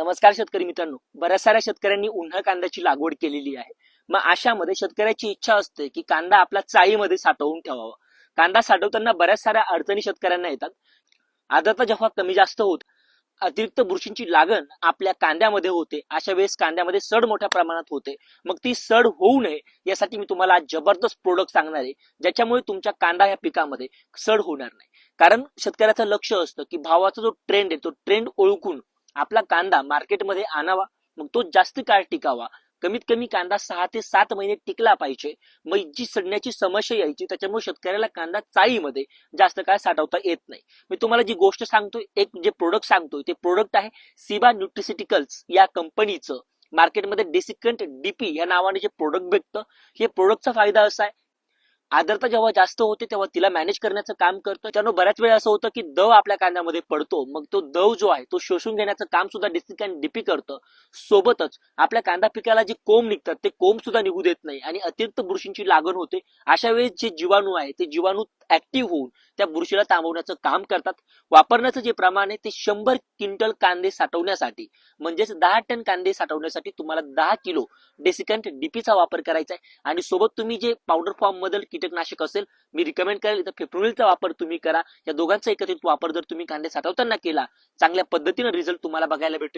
नमस्कार शेतकरी मित्रांनो. बऱ्याच साऱ्या शेतकऱ्यांनी उन्हाळ कांद्याची लागवड केलेली आहे. मग अशामध्ये शेतकऱ्याची इच्छा असते की कांदा आपला चाळीमध्ये साठवून ठेवावा. कांदा साठवताना बऱ्याच साऱ्या अडचणी शेतकऱ्यांना येतात. आर्द्रता जेव्हा कमी जास्त होत, अतिरिक्त बुरशींची लागण आपल्या कांद्यामध्ये होते, अशा वेळेस कांद्यामध्ये सड मोठ्या प्रमाणात होते. मग ती सड होऊ नये यासाठी मी तुम्हाला आज जबरदस्त प्रोडक्ट सांगणार आहे, ज्याच्यामुळे तुमच्या कांदा या पिकामध्ये सड होणार नाही. कारण शेतकऱ्याचं लक्ष असतं की भावाचा जो ट्रेंड आहे तो ट्रेंड ओळखून आपला कांदा मार्केटमध्ये आणावा, मग तो जास्त काळ टिकावा. कमीत कमी कांदा 6 ते 7 महिने टिकला पाहिजे. मग जी सडण्याची समस्या यायची त्याच्यामुळे शेतकऱ्याला कांदा चाळीमध्ये जास्त काळ साठवता येत नाही. मी तुम्हाला जी गोष्ट सांगतोय, एक जे प्रोडक्ट सांगतोय ते प्रोडक्ट आहे सिबा न्यूट्रिसिटिकल्स या कंपनीचं. मार्केटमध्ये डेसिकंट डीपी या नावाने जे प्रोडक्ट भेटतं, हे प्रोडक्टचा फायदा असा आहे, आर्द्रता जेव्हा जास्त होते तेव्हा तिला मॅनेज करण्याचं काम करतो. त्यानं बऱ्याच वेळा असं होतं की दव आपल्या कांद्यामध्ये पडतो, मग तो दव जो आहे तो शोषून घेण्याचं काम सुद्धा डेसिकंट डीपी करतं. सोबतच आपल्या कांदा पिकाला जे कोंब निघतात ते कोंब सुद्धा निघू देत नाही आणि अतिरिक्त बुरशींची लागण होते. अशा वेळेस जे जीवाणू आहे ते जीवाणू ऍक्टिव्ह होऊन त्या बुरशीला थांबवण्याचं काम करतात. वापरण्याचं जे प्रमाण आहे ते 100 क्विंटल कांदे साठवण्यासाठी, म्हणजेच 10 टन कांदे साठवण्यासाठी तुम्हाला 10 किलो डेसिकंट डीपीचा वापर करायचा आहे. आणि सोबत तुम्ही जे पावडर फॉर्म मधील कीटकनाशक असेल, मी रिकमेंड करेल तर फेप्रोनिलचा वापर तुम्ही करा. या दोघांचा एकत्रित वापर जर तुम्ही कांदे साठवताना केला, चांगल्या पद्धतीने रिझल्ट तुम्हाला बघायला भेटेल.